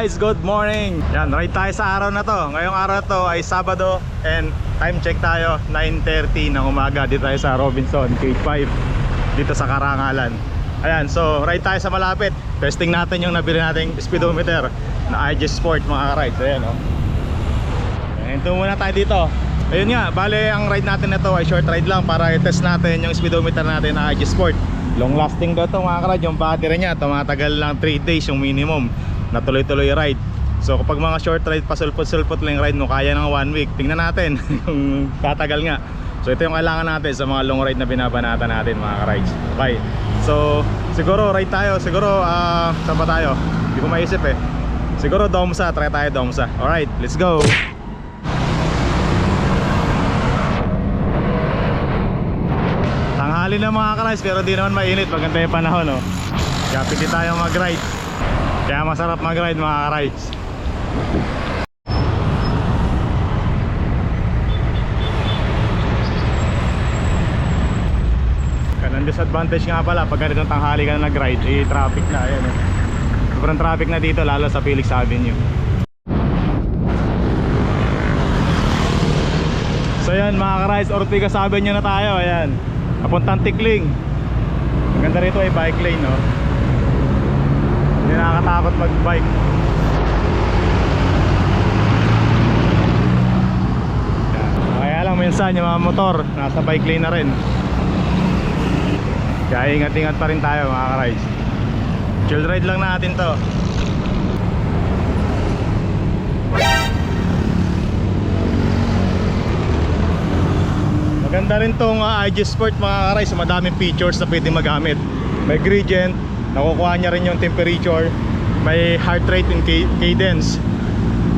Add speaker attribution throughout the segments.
Speaker 1: guys, good morning. Yan, ride tayo sa araw na to. Ngayong araw na to ay Sabado and time check tayo 9:30 ng umaga. Dito tayo sa Robinson, Gate 5 dito sa Karangalan. Ayan, so ride tayo sa malapit. Testing natin yung nabili nating speedometer na IG Sport mga ka-rides. Ayan o. Ito muna tayo dito. Ayun nga, bale ang ride natin na to ay short ride lang para i-test natin yung speedometer natin na IG Sport. Long lasting daw to mga ka-ride. Yung battery niya tumatagal lang 3 days yung minimum na tuloy-tuloy ride. So kapag mga short ride, pasulpot-sulpot lang yung ride mo, kaya ng 1 week. Tingnan natin kung tatagal nga. So ito yung kailangan natin sa mga long ride na binabanatan natin mga ka-rides. Okay, so siguro ride tayo. Siguro saan pa tayo? Hindi ko maisip eh. Siguro Domsa, try tayo Domsa. Alright, let's go. Tanghali na mga ka-rides pero di naman mainit. Maganda yung panahon, no? Kaya pwede tayo mag-ride. Kaya masarap mag-ride mga ka-rides. Kanang disadvantage nga pala pag ganitong tanghali ka na nag-ride, eh traffic na. Ayan, eh. Sobrang traffic na dito lalo sa Felix Avenue. So yan mga ka-rides, Ortigas Avenue na tayo. Ayan, papuntang Tikling. Maganda rito ay bike lane, no? Hindi nakakatakot mag-bike. Kaya lang minsan yung mga motor nasa bike lane na rin. Kaya ingat-ingat pa rin tayo mga ka-rides. Chill ride lang natin to. Maganda rin tong IG Sport mga ka-rides. Madaming features na pwedeng magamit. May gradient, nakukuha niya rin yung temperature. May heart rate and cadence.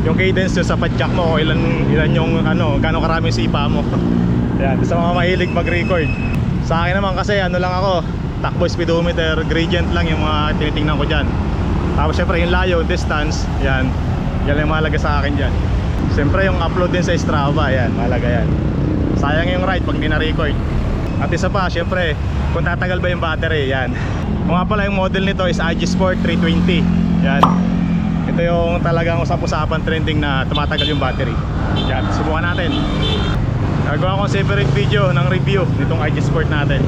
Speaker 1: Yung cadence sa padjak mo, ilan yung gaano karami sipa mo. Ayan, sa mga mahilig mag-record. Sa akin naman kasi lang ako, takbo speedometer, gradient lang yung mga tinitingnan ko dyan. Tapos syempre yung layo, distance, yan yung mahalaga sa akin dyan. Syempre yung upload din sa Strava, yan, mahalaga yan. Sayang yung ride pag di na-record. At isa pa, syempre kung tatagal ba yung battery, yan. Kung nga pala yung model nito is IG Sport 320. Yan. Ito yung talagang usap-usapan trending na tumatagal yung battery. Yan, subukan natin. Nagawa akong separate video ng review nitong IG Sport natin.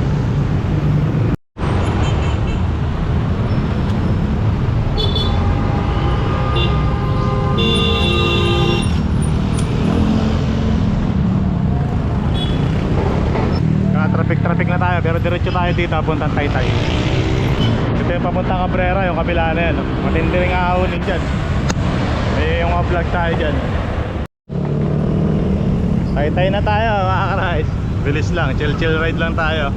Speaker 1: Traffic na tayo pero diretso tayo dito papuntang Taytay. Ito yung papuntang Cabrera, yung kabila na yan. Matindi ring ahawin dyan. May yung mga vlog tayo dyan. Taytay na tayo mga ka-rides. Bilis lang, chill ride lang tayo.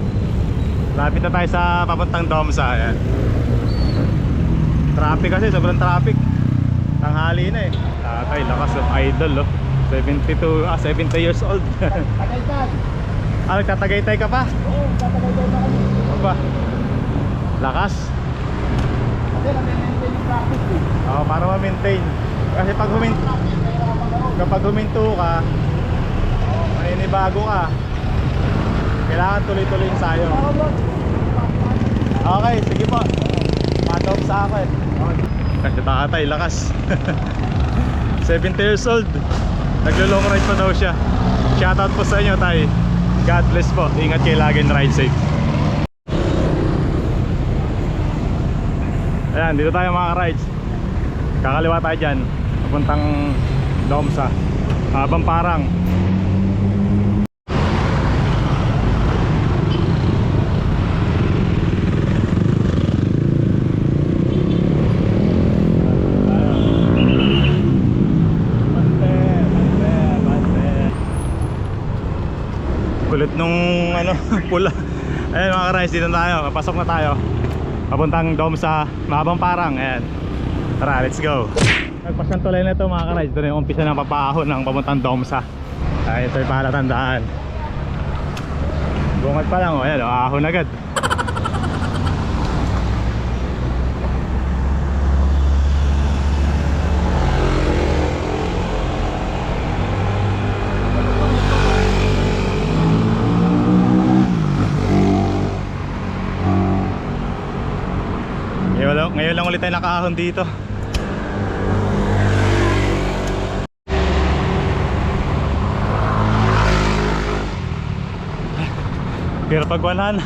Speaker 1: Lapit na tayo sa papuntang Domsa. Ayan. Traffic kasi, sobrang traffic. Tanghali na eh. Tatay, lakas of idol, oh. 70 years old. Nagtatagaytay ka pa?
Speaker 2: Oo, tatagaytay na kami.
Speaker 1: Ano ba? Lakas?
Speaker 2: Kasi na-maintain yung traffic eh.
Speaker 1: Oo, para ma-maintain. Kasi kapag huminto ka, maninibago ka, kailangan tuloy-tuloy yung sayo. Okay, sige po. Matop sa akin. Kasi tatay, lakas. 70 years old. Naglo-long ride pa daw siya. Shoutout po sa inyo, tay. God bless po. Ingat kayo lagi and ride safe. Ayan, dito tayo mga ka-rides. Kakaliwa tayo dyan papuntang Domsa, Bamparang. Kulit nung pula. Ayan mga ka-rides, dito tayo. Papasok na tayo papuntang Domsa, Bamparang. Ayan, tara, let's go. Nagpasyang tulay na ito mga ka-rides. Ito na yung umpisa ng papahon ng papuntang Domsa. Ay, ito yung palatandaan. Bungad pa lang, ayan, ahon agad. Ngayon lang ulit tayo nakaahon dito. Pero pag 100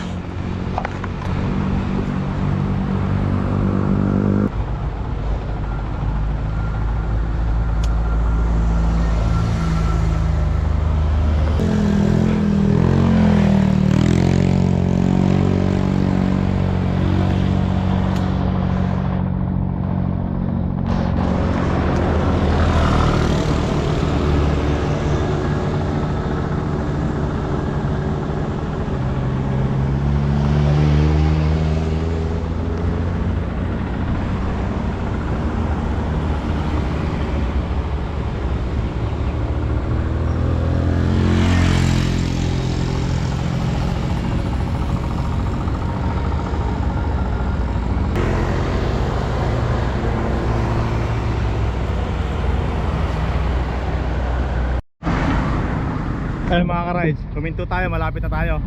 Speaker 1: Ayun mga ka-rides, huminto tayo, malapit na tayo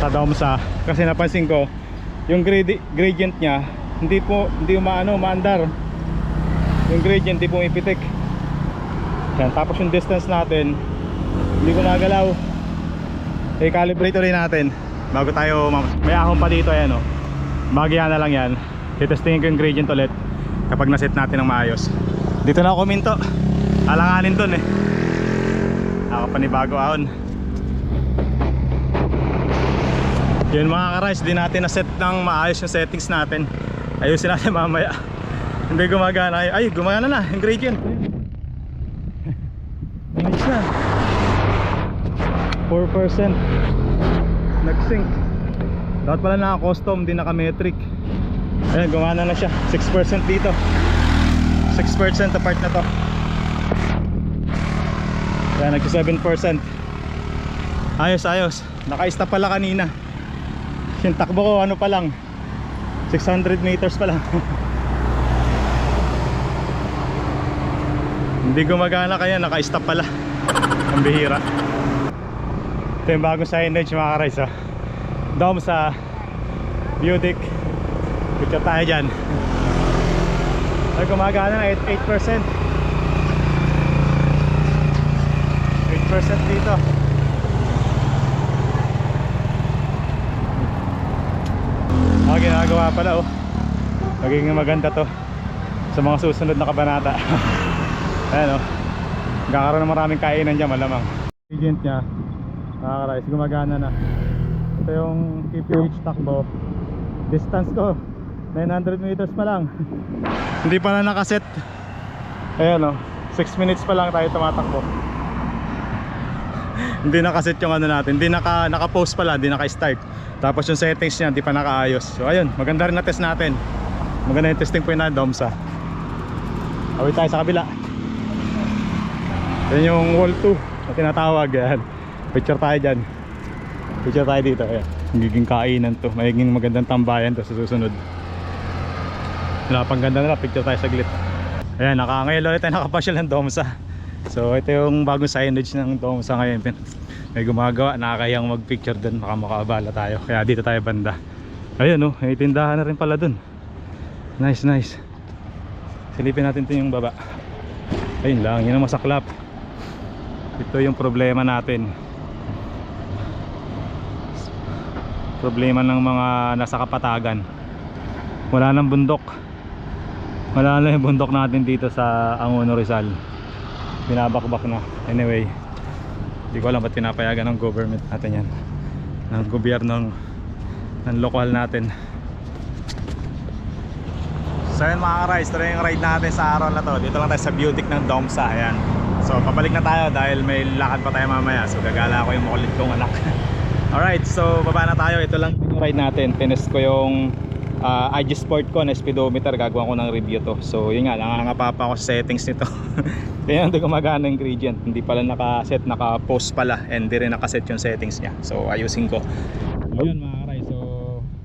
Speaker 1: sa Domsa. Kasi napansin ko yung gradient niya hindi umaandar. Yung gradient hindi pumipitik. Yan, tapos yung distance natin hindi ko nagalaw. I-calibrate ulit natin bago tayo may ahon pa dito. Ayan, oh. Bagya na lang yan. Titestingin ko yung gradient ulit kapag naset natin ng maayos. Dito na ako huminto, alanganin dun eh. Ako panibago ahon. Yun mga ka-rides, di natin na-set ng maayos yung settings natin. Ayusin natin mamaya. Hindi gumagana. Ay, gumagana na yung gradient. Finish na 4% nag-sync. Dapat pala naka-custom, di naka-metric. Ayan, gumana na siya. 6% dito, 6% apart na to. Kaya nag 7%. Ayos, ayos. Naka-stop pala kanina. Yung takbo ko ano pa lang 600 meters pa lang. Hindi gumagana kaya naka-stop pala. Ang bihira. Ito yung bagong signage mga ka-rides, oh. Domsa Budik. Picture tayo dyan. Ay, gumagana na 8% dito. Ginagawa pala, oh. Magiging maganda to sa mga susunod na kabanata. Ayan, oh. Magkakaroon ng maraming kainan dyan malamang. Gradient nya nakaka-rise, gumagana na. Ito yung KPH takbo. Distance ko 900 meters pa lang. Hindi pa na nakaset. Ayan, oh. 6 minutes pa lang tayo tumatakbo. Hindi nakaset yung ano natin, hindi naka-post pala, hindi naka-start. Tapos yung settings niya hindi pa nakaayos. So ayun, maganda rin na test natin. Maganda yung testing point na Domsa. Awit tayo sa kabila. Yan yung wall 2 na tinatawag. Yan. Picture tayo dyan. Picture tayo dito. Ayan. Magiging kainan to, magiging magandang tambayan to sa susunod. Napang ganda na, picture tayo saglit. Ayan, ngayon ulit tayo nakapasyal ng Domsa. So ito yung bagong signage ng Domsa ngayon. May gumagawa, nakakayang mag-picture dun, baka makaabala tayo. Kaya dito tayo banda. Ayun, oh, may tindahan na rin pala dun. Nice, nice. Silipin natin ito yung baba. Ayun lang, yun ang masaklap. Ito yung problema natin. Problema ng mga nasa kapatagan. Wala nang bundok. Wala na yung bundok natin dito sa Angono, Rizal. Binabakbak na. Anyway, hindi ko alam ba't pinapayagan ng government natin yan, ng gobyerno ng lokal natin. So yun mga ka-rides, ito yung ride natin sa araw na to. Dito lang tayo sa Budik ng Domsa. Ayan. So pabalik na tayo dahil may lakad pa tayo mamaya. So gagala ko yung makulit kong anak. Alright, so baba na tayo. Ito lang yung ride natin. Tinest ko yung IG Sport ko na speedometer. Gagawa ko ng review to. So yun nga, nangangapa pa ako sa settings nito. Kaya hindi gumagana yung gradient. Hindi pala naka-set, naka-post pala. And hindi rin naka-set yung settings niya. So ayusin ko. Ayun mga ka-rides, so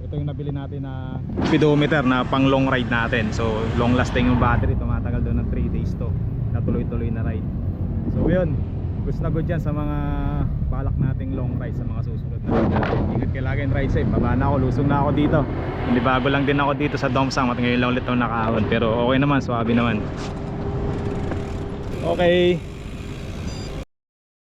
Speaker 1: ito yung nabili natin na speedometer na pang long ride natin. So long lasting yung battery. Tumatagal doon ng 3 days to, na tuloy-tuloy na ride. So yun, gusto na good yan sa mga balak nating long ride, sa mga susunod na ride natin. Ingat kayo lagi, ride safe. Baba na ako, lusong na ako dito. Hindi, bago lang din ako dito sa Domsa. Ngayon lang ulit ako nakaahon. Pero okay naman, swabe naman. Okay.